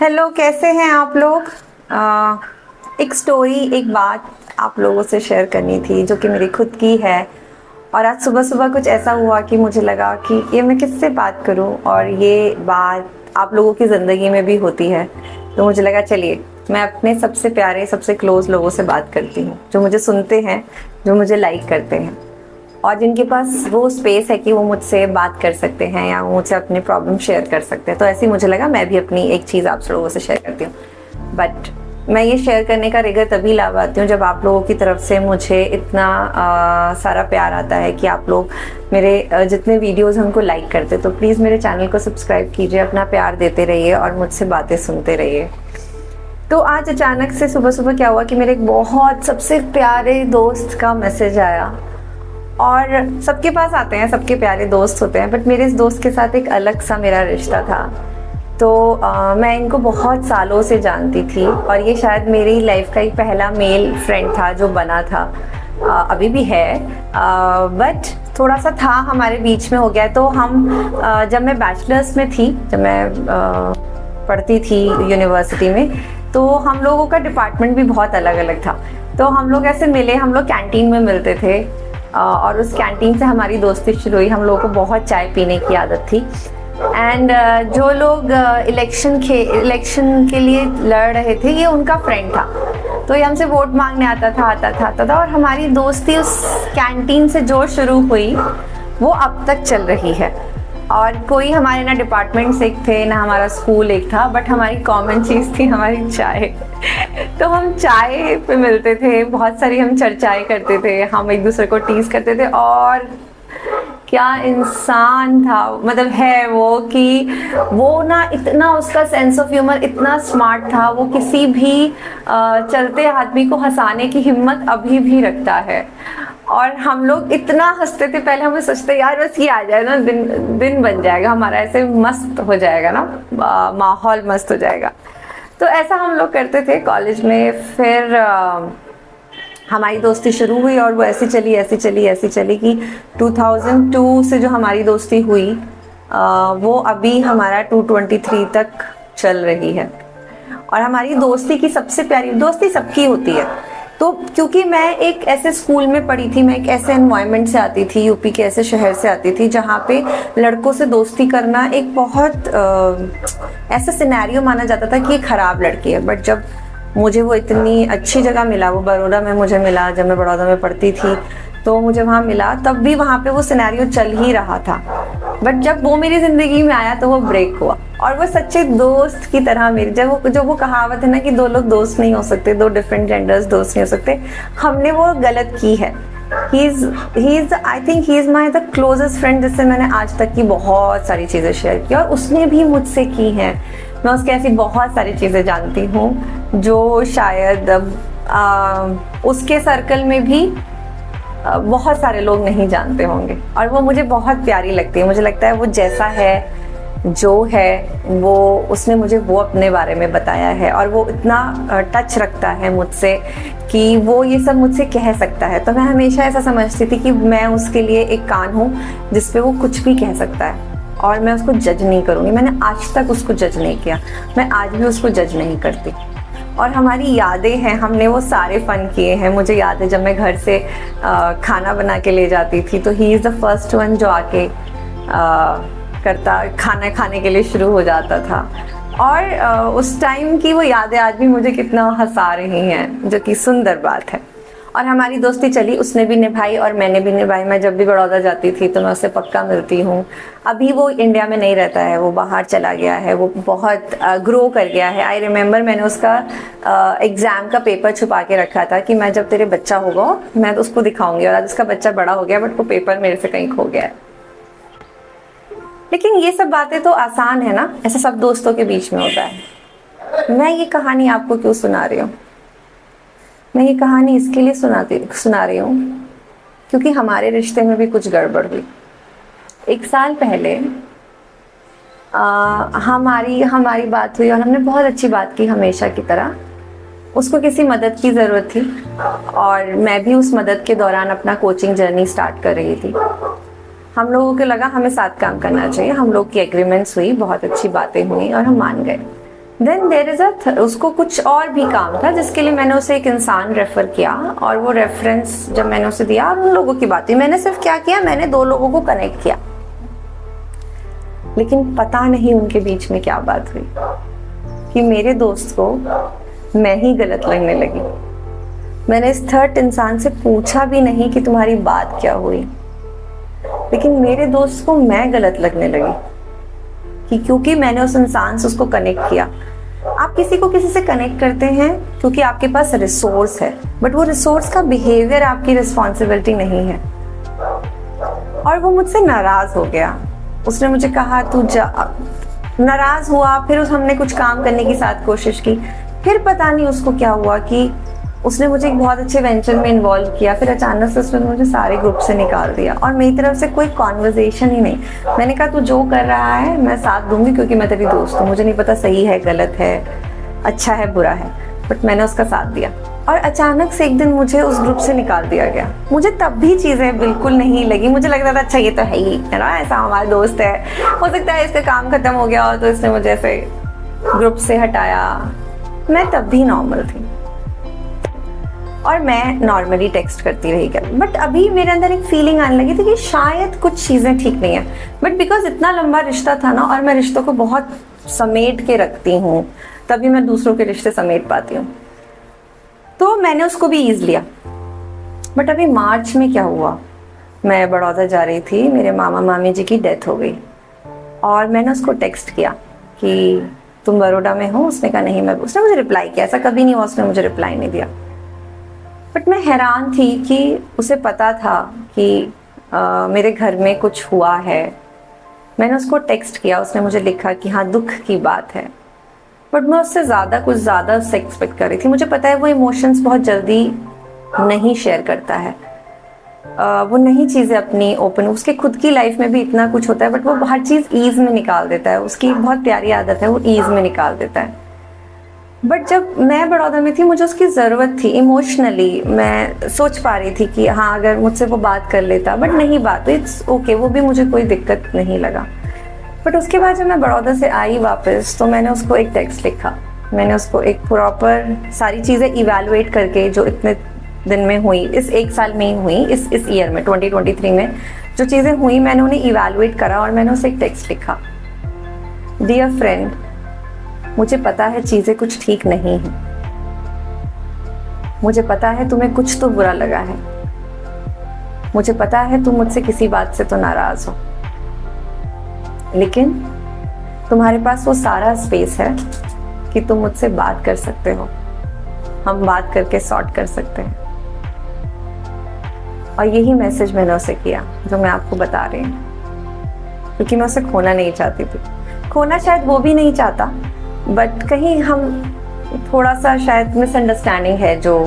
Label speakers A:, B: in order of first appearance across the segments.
A: Hello, कैसे हैं आप लोग। एक स्टोरी, एक बात आप लोगों से शेयर करनी थी जो कि मेरी खुद की है। और आज सुबह सुबह कुछ ऐसा हुआ कि मुझे लगा कि ये मैं किससे बात करूं, और ये बात आप लोगों की ज़िंदगी में भी होती है। तो मुझे लगा चलिए मैं अपने सबसे प्यारे, सबसे क्लोज़ लोगों से बात करती हूँ, जो मुझे सुनते हैं, जो मुझे लाइक करते हैं और जिनके पास वो स्पेस है कि वो मुझसे बात कर सकते हैं या वो मुझसे अपने प्रॉब्लम शेयर कर सकते हैं। तो ऐसे ही मुझे लगा मैं भी अपनी एक चीज़ आप लोगों से शेयर करती हूँ। बट मैं ये शेयर करने का रिगर तभी ला पाती हूँ जब आप लोगों की तरफ से मुझे इतना सारा प्यार आता है कि आप लोग मेरे जितने वीडियोस हैं उनको लाइक करते। तो प्लीज़ मेरे चैनल को सब्सक्राइब कीजिए, अपना प्यार देते रहिए और मुझसे बातें सुनते रहिए। तो आज अचानक से सुबह सुबह क्या हुआ कि मेरे एक बहुत सबसे प्यारे दोस्त का मैसेज आया। और सबके पास आते हैं, सबके प्यारे दोस्त होते हैं, बट मेरे इस दोस्त के साथ एक अलग सा मेरा रिश्ता था। तो मैं इनको बहुत सालों से जानती थी और ये शायद मेरी लाइफ का एक पहला मेल फ्रेंड था जो बना था। अभी भी है, बट थोड़ा सा था हमारे बीच में हो गया। तो हम जब मैं बैचलर्स में थी, जब मैं पढ़ती थी यूनिवर्सिटी में, तो हम लोगों का डिपार्टमेंट भी बहुत अलग अलग था। तो हम लोग ऐसे मिले, हम लोग कैंटीन में मिलते थे और उस कैंटीन से हमारी दोस्ती शुरू हुई। हम लोगों को बहुत चाय पीने की आदत थी। एंड जो लोग इलेक्शन के लिए लड़ रहे थे, ये उनका फ्रेंड था। तो ये हमसे वोट मांगने आता था और हमारी दोस्ती उस कैंटीन से जो शुरू हुई वो अब तक चल रही है। और कोई हमारे ना डिपार्टमेंट्स एक थे, ना हमारा स्कूल एक था, बट हमारी कॉमन चीज़ थी हमारी चाय। तो हम चाय पे मिलते थे, बहुत सारी हम चर्चाएं करते थे, हम एक दूसरे को टीज करते थे। और क्या इंसान था, मतलब है वो कि वो ना इतना, उसका सेंस ऑफ ह्यूमर इतना स्मार्ट था। वो किसी भी चलते आदमी को हंसाने की हिम्मत अभी भी रखता है। और हम लोग इतना हंसते थे, पहले हमें सोचते यार बस ये आ जाए ना, दिन बन जाएगा हमारा, ऐसे मस्त हो जाएगा ना, माहौल मस्त हो जाएगा। तो ऐसा हम लोग करते थे कॉलेज में। फिर हमारी दोस्ती शुरू हुई और वो ऐसी चली कि 2002 से जो हमारी दोस्ती हुई वो अभी हमारा 2023 तक चल रही है। और हमारी दोस्ती की सबसे प्यारी, दोस्ती सबकी होती है। तो क्योंकि मैं एक ऐसे स्कूल में पढ़ी थी, मैं एक ऐसे एनवायरनमेंट से आती थी, यूपी के ऐसे शहर से आती थी जहाँ पे लड़कों से दोस्ती करना एक बहुत ऐसा सिनेरियो माना जाता था कि ये खराब लड़की है। बट जब मुझे वो इतनी अच्छी जगह मिला, वो बड़ौदा में मुझे मिला, जब मैं बड़ौदा में पढ़ती थी तो मुझे वहाँ मिला, तब भी वहाँ पे वो सिनेरियो चल ही रहा था। बट जब वो मेरी ज़िंदगी में आया तो वो ब्रेक हुआ। और वो सच्चे दोस्त की तरह मेरी, जब वो कहावत है ना कि दो लोग दोस्त नहीं हो सकते, दो डिफरेंट जेंडर्स दोस्त नहीं हो सकते, हमने वो गलत की है। I think he is my the closest friend, जिससे मैंने आज तक की बहुत सारी चीज़ें शेयर की और उसने भी मुझसे की हैं। मैं उसके ऐसी बहुत सारी चीज़ें जानती हूँ जो शायद उसके सर्कल में भी बहुत सारे लोग नहीं जानते होंगे। और वो मुझे बहुत प्यारी लगती है। मुझे लगता है वो जैसा है, जो है, वो उसने मुझे वो अपने बारे में बताया है और वो इतना टच रखता है मुझसे कि वो ये सब मुझसे कह सकता है। तो मैं हमेशा ऐसा समझती थी कि मैं उसके लिए एक कान हूँ जिस पे वो कुछ भी कह सकता है और मैं उसको जज नहीं करूँगी। मैंने आज तक उसको जज नहीं किया, मैं आज भी उसको जज नहीं करती। और हमारी यादें हैं, हमने वो सारे फ़न किए हैं। मुझे याद है जब मैं घर से खाना बना के ले जाती थी तो he is the first one जो आके खाना खाने के लिए शुरू हो जाता था। और उस टाइम की वो यादें आज भी मुझे कितना हंसा रही हैं, जो कि सुंदर बात है। और हमारी दोस्ती चली, उसने भी निभाई और मैंने भी निभाई। मैं जब भी बड़ौदा जाती थी तो मैं उससे पक्का मिलती हूँ। अभी वो इंडिया में नहीं रहता है, वो बाहर चला गया है, वो बहुत ग्रो कर गया है। आई रिमेंबर मैंने उसका एग्ज़ाम का पेपर छुपा के रखा था कि मैं जब तेरे बच्चा होगा मैं तो उसको दिखाऊंगी। और आज उसका बच्चा बड़ा हो गया, बट वो पेपर मेरे से कहीं खो गया है। लेकिन ये सब बातें तो आसान है ना, ऐसा सब दोस्तों के बीच में होता है। मैं ये कहानी आपको क्यों सुना रही हूँ? मैं ये कहानी इसके लिए सुना रही हूँ क्योंकि हमारे रिश्ते में भी कुछ गड़बड़ हुई। 1 साल पहले हमारी बात हुई और हमने बहुत अच्छी बात की हमेशा की तरह। उसको किसी मदद की ज़रूरत थी और मैं भी उस मदद के दौरान अपना कोचिंग जर्नी स्टार्ट कर रही थी। हम लोगों को लगा हमें साथ काम करना चाहिए। हम लोग की एग्रीमेंट्स हुई, बहुत अच्छी बातें हुई और हम मान गए। देन देर इज उसको कुछ और भी काम था जिसके लिए मैंने उसे एक इंसान रेफर किया, और वो रेफरेंस जब मैंने उसे दिया और उन लोगों की बात हुई, मैंने सिर्फ क्या किया, मैंने 2 लोगों को कनेक्ट किया, लेकिन पता नहीं उनके बीच में क्या बात हुई कि मेरे दोस्त को मैं ही गलत लगने लगी। मैंने इस थर्ड इंसान से पूछा भी नहीं कि तुम्हारी बात क्या हुई, लेकिन मेरे दोस्त को मैं गलत लगने लगी कि क्योंकि मैंने उस इंसान से उसको कनेक्ट किया। आप किसी को किसी से कनेक्ट करते हैं क्योंकि आपके पास रिसोर्स है, बट वो रिसोर्स का बिहेवियर आपकी रिस्पॉन्सिबिलिटी नहीं है। और वो मुझसे नाराज हो गया, उसने मुझे कहा तू जा, नाराज हुआ। फिर हमने कुछ काम करने की साथ कोशिश की, फिर पता नहीं उसको क्या हुआ कि उसने मुझे एक बहुत अच्छे वेंचर में इन्वॉल्व किया, फिर अचानक से उसने मुझे सारे ग्रुप से निकाल दिया और मेरी तरफ से कोई कॉन्वर्जेशन ही नहीं। मैंने कहा तू जो कर रहा है मैं साथ दूंगी क्योंकि मैं तेरी दोस्त हूँ, मुझे नहीं पता सही है गलत है अच्छा है बुरा है, बट मैंने उसका साथ दिया। और अचानक से एक दिन मुझे उस ग्रुप से निकाल दिया गया। मुझे तब भी चीज़ें बिल्कुल नहीं लगी, मुझे लग रहा था अच्छा ये तो है ही है ना, ऐसा हमारा दोस्त है, हो सकता है इसका काम खत्म हो गया हो तो इसने मुझे ऐसे ग्रुप से हटाया। मैं तब भी नॉर्मल थी और मैं नॉर्मली टेक्स्ट करती रही क्या, बट अभी मेरे अंदर एक फीलिंग आने लगी थी कि शायद कुछ चीज़ें ठीक नहीं है। बट बिकॉज इतना लंबा रिश्ता था ना, और मैं रिश्तों को बहुत समेट के रखती हूँ, तभी मैं दूसरों के रिश्ते समेट पाती हूँ, तो मैंने उसको भी ईज लिया। बट अभी मार्च में क्या हुआ, मैं बड़ौदा जा रही थी, मेरे मामा मामी जी की डेथ हो गई और मैंने उसको टेक्स्ट किया कि तुम बड़ौदा में हो। उसने कहा नहीं मैं, उसने मुझे रिप्लाई किया, ऐसा कभी नहीं हुआ उसने मुझे रिप्लाई नहीं दिया। बट मैं हैरान थी कि उसे पता था कि मेरे घर में कुछ हुआ है। मैंने उसको टेक्स्ट किया, उसने मुझे लिखा कि हाँ दुख की बात है, बट मैं उससे कुछ ज़्यादा उससे एक्सपेक्ट कर रही थी। मुझे पता है वो इमोशंस बहुत जल्दी नहीं शेयर करता है, वो नहीं चीज़ें अपनी ओपन, उसके खुद की लाइफ में भी इतना कुछ होता है बट वो हर चीज़ ईज में निकाल देता है। उसकी बहुत प्यारी आदत है, वो ईज में निकाल देता है। बट जब मैं बड़ौदा में थी मुझे उसकी ज़रूरत थी इमोशनली, मैं सोच पा रही थी कि हाँ अगर मुझसे वो बात कर लेता, बट नहीं बात हुई, इट्स ओके, वो भी मुझे कोई दिक्कत नहीं लगा। बट उसके बाद जब मैं बड़ौदा से आई वापस तो मैंने उसको एक टेक्स्ट लिखा, मैंने उसको एक प्रॉपर सारी चीज़ें इवैल्यूएट करके जो इतने दिन में हुई, इस 1 साल में ही हुई, इस ईयर में 2023 में जो चीज़ें हुई मैंने उन्हें इवैल्यूएट करा और मैंने उसे एक टेक्स्ट लिखा, डियर फ्रेंड मुझे पता है चीज़ें कुछ ठीक नहीं हैं, मुझे पता है तुम्हें कुछ तो बुरा लगा है, मुझे पता है तुम मुझसे किसी बात से तो नाराज़ हो, लेकिन तुम्हारे पास वो सारा स्पेस है कि तुम मुझसे बात कर सकते हो, हम बात करके सॉर्ट कर सकते हैं। और यही मैसेज मैंने उसे किया जो मैं आपको बता रही हूँ, क्योंकि मैं उसे खोना नहीं चाहती थी। खोना शायद वो भी नहीं चाहता, बट कहीं हम थोड़ा सा शायद मिसअंडरस्टैंडिंग है जो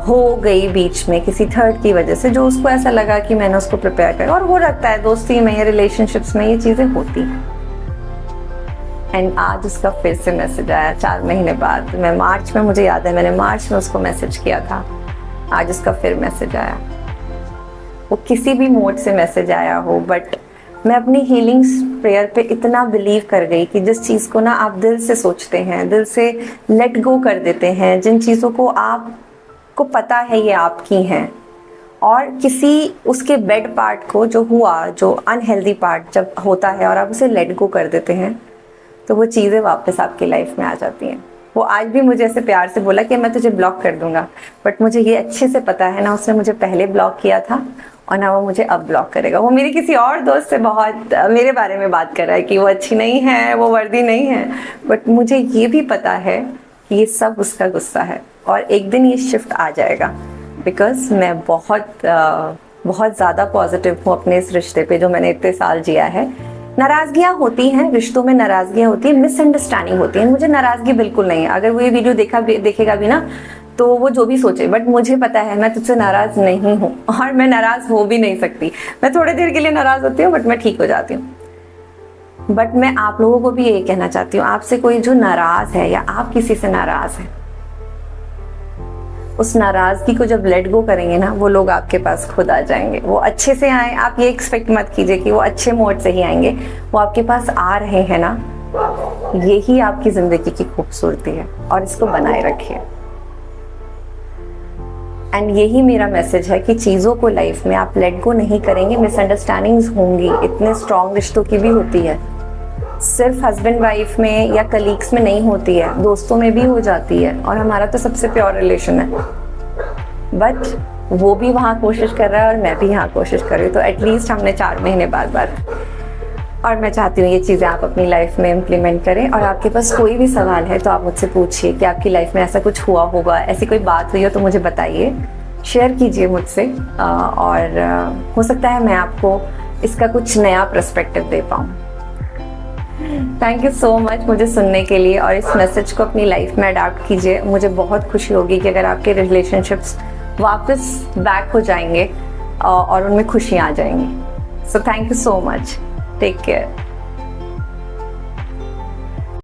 A: हो गई बीच में किसी थर्ड की वजह से, जो उसको ऐसा लगा कि मैंने उसको प्रिपेयर किया। और वो रखता है दोस्ती में या रिलेशनशिप्स में ये चीज़ें होती हैं। एंड आज उसका फिर से मैसेज आया 4 महीने बाद। मैं मार्च में, मुझे याद है मैंने मार्च में उसको मैसेज किया था, आज उसका फिर मैसेज आया। वो किसी भी मोड से मैसेज आया हो, बट मैं अपनी हीलिंग प्रेयर पे इतना बिलीव कर गई कि जिस चीज़ को ना आप दिल से सोचते हैं, दिल से लेट गो कर देते हैं, जिन चीज़ों को आपको पता है ये आपकी हैं, और किसी उसके बेड पार्ट को जो हुआ, जो अनहेल्दी पार्ट जब होता है और आप उसे लेट गो कर देते हैं, तो वो चीज़ें वापस आपकी लाइफ में आ जाती हैं। वो आज भी मुझे ऐसे प्यार से बोला कि मैं तुझे ब्लॉक कर दूंगा, बट मुझे ये अच्छे से पता है ना उसने मुझे पहले ब्लॉक किया था और ना वो मुझे अब ब्लॉक करेगा। वो मेरी किसी और दोस्त से बहुत मेरे बारे में बात कर रहा है कि वो अच्छी नहीं है, वो वर्दी नहीं है, बट मुझे ये भी पता है कि ये सब उसका गुस्सा है और एक दिन ये शिफ्ट आ जाएगा। बिकॉज मैं बहुत ज़्यादा पॉजिटिव हूँ अपने इस रिश्ते पे जो मैंने इतने साल जिया है। नाराज़गियाँ होती हैं, रिश्तों में नाराज़गियाँ होती हैं, मिसअंडरस्टैंडिंग होती है। मुझे नाराज़गी बिल्कुल नहीं है, अगर वो ये वीडियो देखेगा भी ना तो वो जो भी सोचे, बट मुझे पता है मैं तुझसे नाराज़ नहीं हूँ और मैं नाराज़ हो भी नहीं सकती। मैं थोड़ी देर के लिए नाराज़ होती हूँ बट मैं ठीक हो जाती हूँ। बट मैं आप लोगों को भी यही कहना चाहती हूँ, आपसे कोई जो नाराज़ है या आप किसी से नाराज़ हैं, उस नाराज़गी को जब लेट गो करेंगे ना, वो लोग आपके पास खुद आ जाएंगे। वो अच्छे से आए, आप ये एक्सपेक्ट मत कीजिए कि वो अच्छे मोड से ही आएंगे। वो आपके पास आ रहे हैं ना, यही आपकी ज़िंदगी की खूबसूरती है और इसको बनाए रखिए। एंड यही मेरा मैसेज है कि चीज़ों को लाइफ में आप लेट गो नहीं करेंगे, मिसअंडरस्टैंडिंग्स होंगी, इतने स्ट्रॉन्ग रिश्तों की भी होती है, सिर्फ हस्बैंड वाइफ में या कलीग्स में नहीं होती है, दोस्तों में भी हो जाती है, और हमारा तो सबसे प्योर रिलेशन है। बट वो भी वहाँ कोशिश कर रहा है और मैं भी यहाँ कोशिश कर रही हूँ, तो एटलीस्ट हमने 4 महीने बाद और मैं चाहती हूँ ये चीज़ें आप अपनी लाइफ में इम्प्लीमेंट करें। और आपके पास कोई भी सवाल है तो आप मुझसे पूछिए कि आपकी लाइफ में ऐसा कुछ हुआ होगा, ऐसी कोई बात हुई हो तो मुझे बताइए, शेयर कीजिए मुझसे, और हो सकता है मैं आपको इसका कुछ नया पर्सपेक्टिव दे पाऊँ। थैंक यू सो मच मुझे सुनने के लिए, और इस मैसेज को अपनी लाइफ में अडॉप्ट कीजिए। मुझे बहुत खुशी होगी कि अगर आपके रिलेशनशिप्स वापस बैक हो जाएंगे और उनमें खुशियाँ आ जाएंगी। So thank you so much, take care.